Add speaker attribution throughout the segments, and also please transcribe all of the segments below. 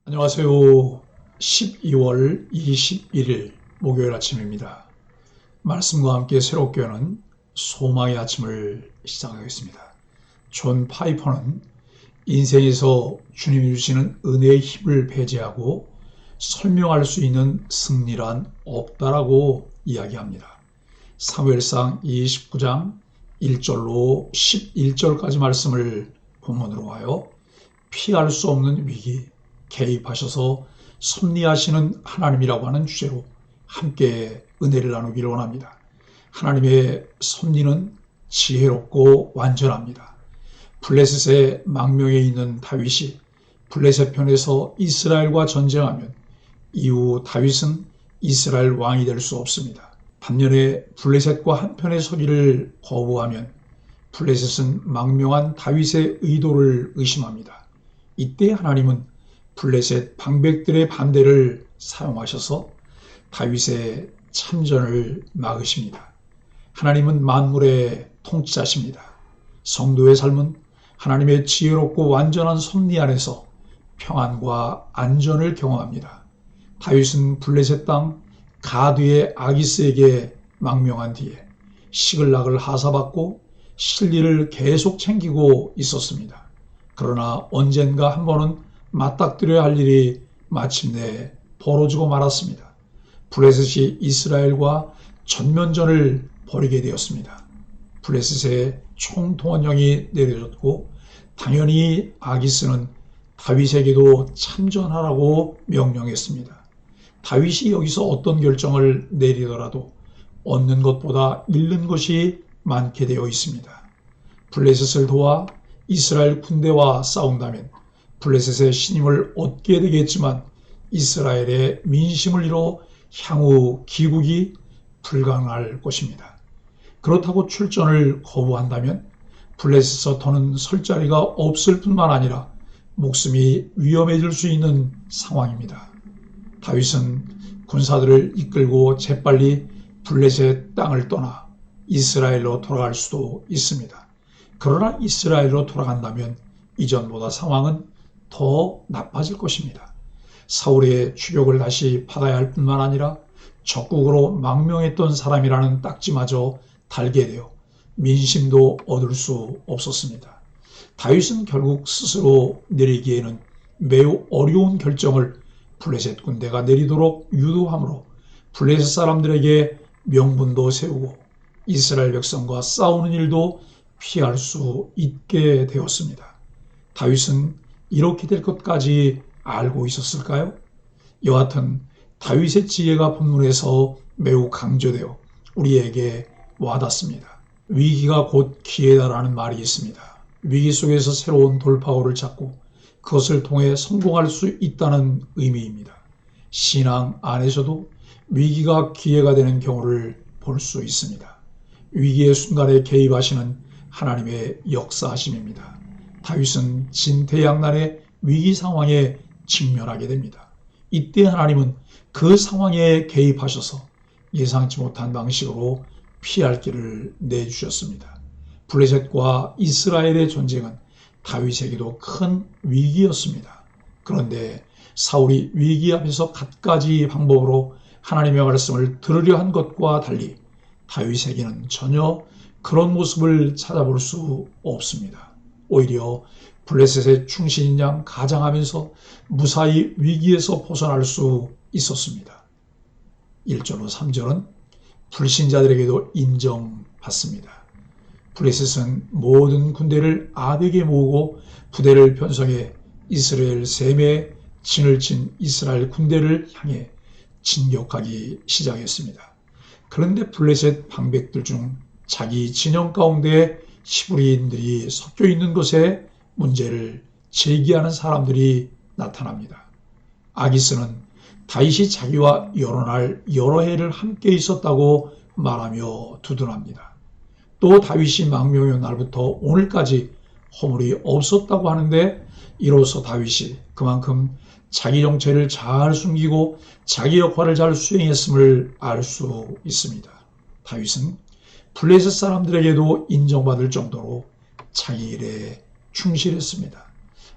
Speaker 1: 안녕하세요. 12월 21일 목요일 아침입니다. 말씀과 함께 새롭게 하는 소망의 아침을 시작하겠습니다. 존 파이퍼는 인생에서 주님이 주시는 은혜의 힘을 배제하고 설명할 수 있는 승리란 없다라고 이야기합니다. 사무엘상 29장 1절로 11절까지 말씀을 본문으로 하여 피할 수 없는 위기, 개입하셔서 섭리하시는 하나님이라고 하는 주제로 함께 은혜를 나누기를 원합니다. 하나님의 섭리는 지혜롭고 완전합니다. 블레셋의 망명에 있는 다윗이 블레셋 편에서 이스라엘과 전쟁하면 이후 다윗은 이스라엘 왕이 될 수 없습니다. 반면에 블레셋과 한편에 서기를 거부하면 블레셋은 망명한 다윗의 의도를 의심합니다. 이때 하나님은 블레셋 방백들의 반대를 사용하셔서 다윗의 참전을 막으십니다. 하나님은 만물의 통치자십니다. 성도의 삶은 하나님의 지혜롭고 완전한 섭리 안에서 평안과 안전을 경험합니다. 다윗은 블레셋 땅 가드의 아기스에게 망명한 뒤에 시글락을 하사받고 실리를 계속 챙기고 있었습니다. 그러나 언젠가 한 번은 맞닥뜨려야 할 일이 마침내 벌어지고 말았습니다. 블레셋이 이스라엘과 전면전을 벌이게 되었습니다. 블레셋의 총통원령이 내려졌고 당연히 아기스는 다윗에게도 참전하라고 명령했습니다. 다윗이 여기서 어떤 결정을 내리더라도 얻는 것보다 잃는 것이 많게 되어 있습니다. 블레셋을 도와 이스라엘 군대와 싸운다면 블레셋의 신임을 얻게 되겠지만 이스라엘의 민심을 이뤄 향후 기국이 불가능할 것입니다. 그렇다고 출전을 거부한다면 블레셋에서 더는 설 자리가 없을 뿐만 아니라 목숨이 위험해질 수 있는 상황입니다. 다윗은 군사들을 이끌고 재빨리 블레셋 땅을 떠나 이스라엘로 돌아갈 수도 있습니다. 그러나 이스라엘로 돌아간다면 이전보다 상황은 더 나빠질 것입니다. 사울의 추격을 다시 받아야 할 뿐만 아니라 적국으로 망명했던 사람이라는 딱지마저 달게 되어 민심도 얻을 수 없었습니다. 다윗은 결국 스스로 내리기에는 매우 어려운 결정을 블레셋 군대가 내리도록 유도함으로 블레셋 사람들에게 명분도 세우고 이스라엘 백성과 싸우는 일도 피할 수 있게 되었습니다. 다윗은 이렇게 될 것까지 알고 있었을까요? 여하튼 다윗의 지혜가 본문에서 매우 강조되어 우리에게 와닿습니다. 위기가 곧 기회다라는 말이 있습니다. 위기 속에서 새로운 돌파구를 찾고 그것을 통해 성공할 수 있다는 의미입니다. 신앙 안에서도 위기가 기회가 되는 경우를 볼 수 있습니다. 위기의 순간에 개입하시는 하나님의 역사하심입니다. 다윗은 진퇴양난의 위기 상황에 직면하게 됩니다. 이때 하나님은 그 상황에 개입하셔서 예상치 못한 방식으로 피할 길을 내주셨습니다. 블레셋과 이스라엘의 전쟁은 다윗에게도 큰 위기였습니다. 그런데 사울이 위기 앞에서 갖가지 방법으로 하나님의 말씀을 들으려 한 것과 달리 다윗에게는 전혀 그런 모습을 찾아볼 수 없습니다. 오히려 블레셋의 충신인 양 가장하면서 무사히 위기에서 벗어날 수 있었습니다. 1절로 3절은 불신자들에게도 인정받습니다. 블레셋은 모든 군대를 아벡에 모으고 부대를 편성해 이스라엘 셈에 진을 친 이스라엘 군대를 향해 진격하기 시작했습니다. 그런데 블레셋 방백들 중 자기 진영 가운데 히브리인들이 섞여 있는 것에 문제를 제기하는 사람들이 나타납니다. 아기스는 다윗이 자기와 여러 날 여러 해를 함께 있었다고 말하며 두둔합니다. 또 다윗이 망명의 날부터 오늘까지 허물이 없었다고 하는데 이로써 다윗이 그만큼 자기 정체를 잘 숨기고 자기 역할을 잘 수행했음을 알 수 있습니다. 다윗은 블레셋 사람들에게도 인정받을 정도로 자기 일에 충실했습니다.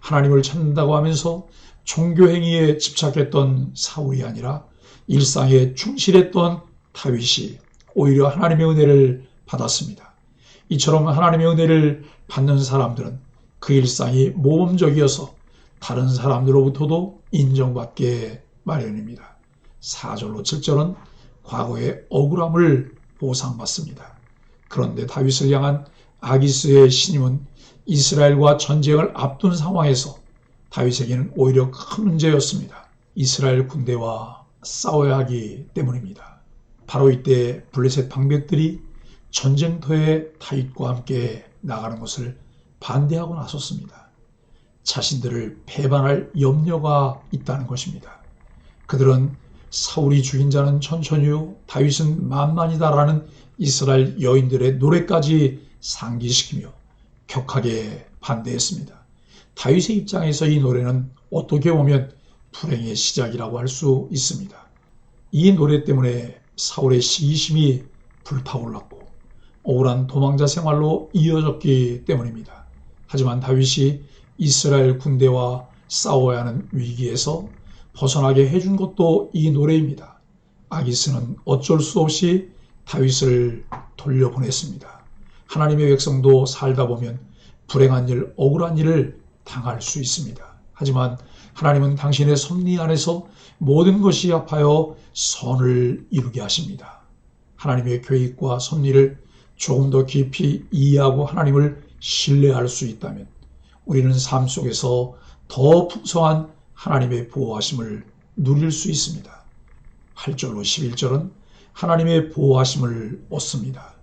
Speaker 1: 하나님을 찾는다고 하면서 종교행위에 집착했던 사울이 아니라 일상에 충실했던 다윗이 오히려 하나님의 은혜를 받았습니다. 이처럼 하나님의 은혜를 받는 사람들은 그 일상이 모범적이어서 다른 사람들로부터도 인정받게 마련입니다. 4절로 7절은 과거의 억울함을 보상받습니다. 그런데 다윗을 향한 아기스의 신임은 이스라엘과 전쟁을 앞둔 상황에서 다윗에게는 오히려 큰 문제였습니다. 이스라엘 군대와 싸워야 하기 때문입니다. 바로 이때 블레셋 방백들이 전쟁터에 다윗과 함께 나가는 것을 반대하고 나섰습니다. 자신들을 배반할 염려가 있다는 것입니다. 그들은 사울이 죽인 자는 천천히요 다윗은 만만이다라는 이스라엘 여인들의 노래까지 상기시키며 격하게 반대했습니다. 다윗의 입장에서 이 노래는 어떻게 보면 불행의 시작이라고 할 수 있습니다. 이 노래 때문에 사울의 시기심이 불타올랐고 억울한 도망자 생활로 이어졌기 때문입니다. 하지만 다윗이 이스라엘 군대와 싸워야 하는 위기에서 벗어나게 해준 것도 이 노래입니다. 아기스는 어쩔 수 없이 다윗을 돌려보냈습니다. 하나님의 백성도 살다 보면 불행한 일, 억울한 일을 당할 수 있습니다. 하지만 하나님은 당신의 섭리 안에서 모든 것이 합하여 선을 이루게 하십니다. 하나님의 계획과 섭리를 조금 더 깊이 이해하고 하나님을 신뢰할 수 있다면 우리는 삶 속에서 더 풍성한 하나님의 보호하심을 누릴 수 있습니다. 8절로 11절은 하나님의 보호하심을 얻습니다.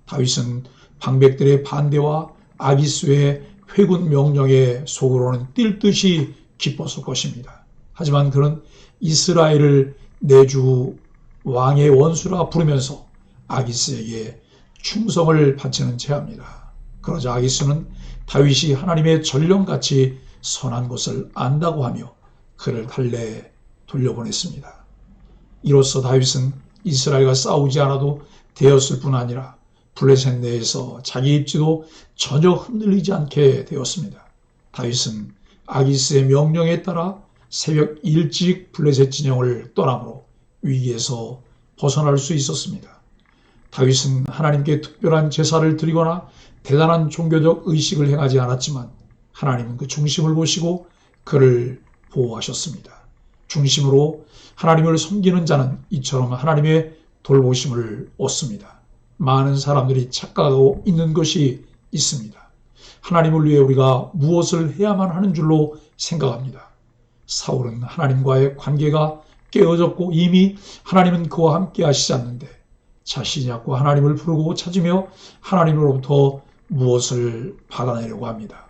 Speaker 1: 다윗은 방백들의 반대와 아기스의 회군 명령에 속으로는 뛸 듯이 기뻤을 것입니다. 하지만 그는 이스라엘을 내주 왕의 원수라 부르면서 아기스에게 충성을 바치는 채합니다. 그러자 아기스는 다윗이 하나님의 전령같이 선한 것을 안다고 하며 그를 달래 돌려보냈습니다. 이로써 다윗은 이스라엘과 싸우지 않아도 되었을 뿐 아니라 블레셋 내에서 자기 입지도 전혀 흔들리지 않게 되었습니다. 다윗은 아기스의 명령에 따라 새벽 일찍 블레셋 진영을 떠나므로 위기에서 벗어날 수 있었습니다. 다윗은 하나님께 특별한 제사를 드리거나 대단한 종교적 의식을 행하지 않았지만 하나님은 그 중심을 보시고 그를 보호하셨습니다. 중심으로 하나님을 섬기는 자는 이처럼 하나님의 돌보심을 얻습니다. 많은 사람들이 착각하고 있는 것이 있습니다. 하나님을 위해 우리가 무엇을 해야만 하는 줄로 생각합니다. 사울은 하나님과의 관계가 깨어졌고 이미 하나님은 그와 함께 하시지 않는데 자신이 자꾸 하나님을 부르고 찾으며 하나님으로부터 무엇을 받아내려고 합니다.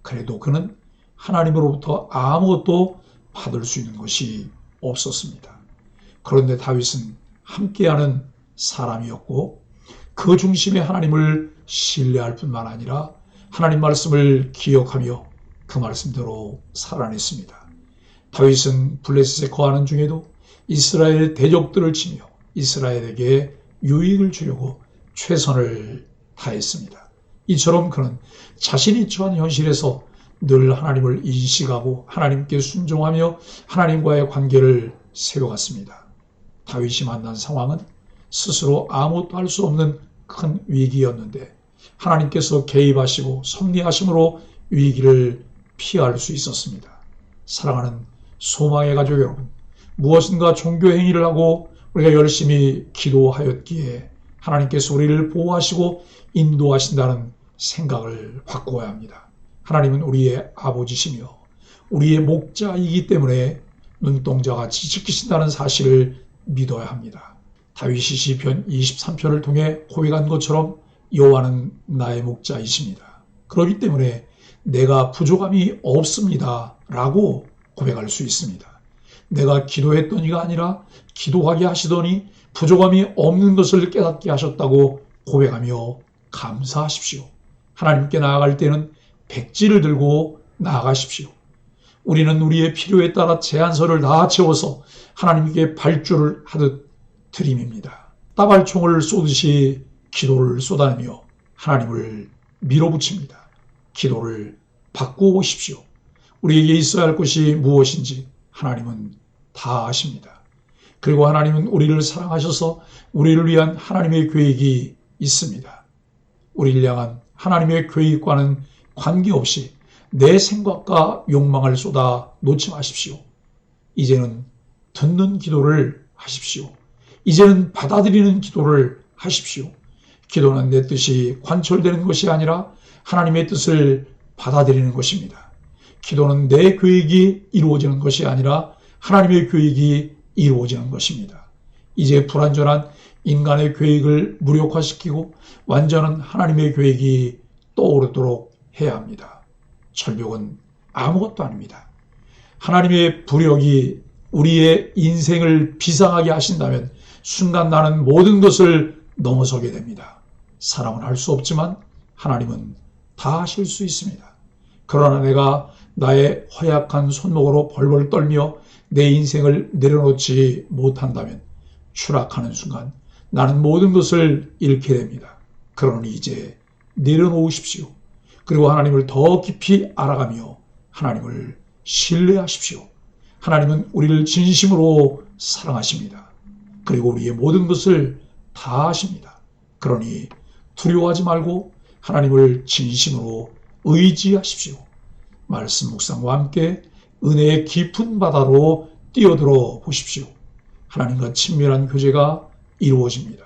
Speaker 1: 그래도 그는 하나님으로부터 아무것도 받을 수 있는 것이 없었습니다. 그런데 다윗은 함께하는 사람이었고 그 중심에 하나님을 신뢰할 뿐만 아니라 하나님 말씀을 기억하며 그 말씀대로 살아냈습니다. 다윗은 블레셋에 거하는 중에도 이스라엘의 대적들을 치며 이스라엘에게 유익을 주려고 최선을 다했습니다. 이처럼 그는 자신이 처한 현실에서 늘 하나님을 인식하고 하나님께 순종하며 하나님과의 관계를 세워갔습니다. 다윗이 만난 상황은 스스로 아무것도 할 수 없는 큰 위기였는데 하나님께서 개입하시고 섭리하심으로 위기를 피할 수 있었습니다. 사랑하는 소망의 가족 여러분, 무엇인가 종교 행위를 하고 우리가 열심히 기도하였기에 하나님께서 우리를 보호하시고 인도하신다는 생각을 바꾸어야 합니다. 하나님은 우리의 아버지시며 우리의 목자이기 때문에 눈동자같이 지키신다는 사실을 믿어야 합니다. 다윗이 시편 23편을 통해 고백한 것처럼 여호와는 나의 목자이십니다. 그렇기 때문에 내가 부족함이 없습니다 라고 고백할 수 있습니다. 내가 기도했더니가 아니라 기도하게 하시더니 부족함이 없는 것을 깨닫게 하셨다고 고백하며 감사하십시오. 하나님께 나아갈 때는 백지를 들고 나아가십시오. 우리는 우리의 필요에 따라 제안서를 다 채워서 하나님께 발주를 하듯 드림입니다. 따발총을 쏘듯이 기도를 쏟아내며 하나님을 밀어붙입니다. 기도를 바꾸어 보십시오. 우리에게 있어야 할 것이 무엇인지 하나님은 다 아십니다. 그리고 하나님은 우리를 사랑하셔서 우리를 위한 하나님의 계획이 있습니다. 우리를 향한 하나님의 계획과는 관계없이 내 생각과 욕망을 쏟아 놓지 마십시오. 이제는 듣는 기도를 하십시오. 이제는 받아들이는 기도를 하십시오. 기도는 내 뜻이 관철되는 것이 아니라 하나님의 뜻을 받아들이는 것입니다. 기도는 내 계획이 이루어지는 것이 아니라 하나님의 계획이 이루어지는 것입니다. 이제 불완전한 인간의 계획을 무력화시키고 완전한 하나님의 계획이 떠오르도록 해야 합니다. 절벽은 아무것도 아닙니다. 하나님의 부력이 우리의 인생을 비상하게 하신다면 순간 나는 모든 것을 넘어서게 됩니다. 사람은 할 수 없지만 하나님은 다 하실 수 있습니다. 그러나 내가 나의 허약한 손목으로 벌벌 떨며 내 인생을 내려놓지 못한다면 추락하는 순간 나는 모든 것을 잃게 됩니다. 그러니 이제 내려놓으십시오. 그리고 하나님을 더 깊이 알아가며 하나님을 신뢰하십시오. 하나님은 우리를 진심으로 사랑하십니다. 그리고 우리의 모든 것을 다 아십니다. 그러니 두려워하지 말고 하나님을 진심으로 의지하십시오. 말씀 묵상과 함께 은혜의 깊은 바다로 뛰어들어 보십시오. 하나님과 친밀한 교제가 이루어집니다.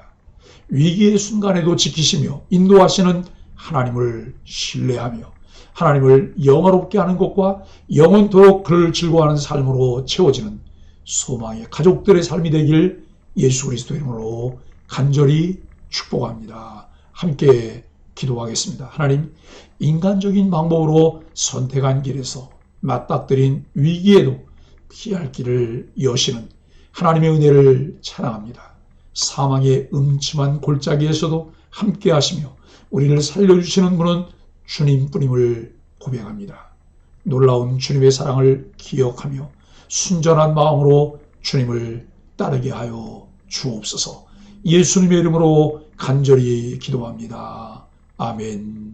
Speaker 1: 위기의 순간에도 지키시며 인도하시는 하나님을 신뢰하며 하나님을 영화롭게 하는 것과 영원토록 그를 즐거워하는 삶으로 채워지는 소망의 가족들의 삶이 되길 예수 그리스도의 이름으로 간절히 축복합니다. 함께 기도하겠습니다. 하나님, 인간적인 방법으로 선택한 길에서 맞닥뜨린 위기에도 피할 길을 여시는 하나님의 은혜를 찬양합니다. 사망의 음침한 골짜기에서도 함께 하시며 우리를 살려주시는 분은 주님뿐임을 고백합니다. 놀라운 주님의 사랑을 기억하며 순전한 마음으로 주님을 따르게 하여 주옵소서. 예수님의 이름으로 간절히 기도합니다. 아멘.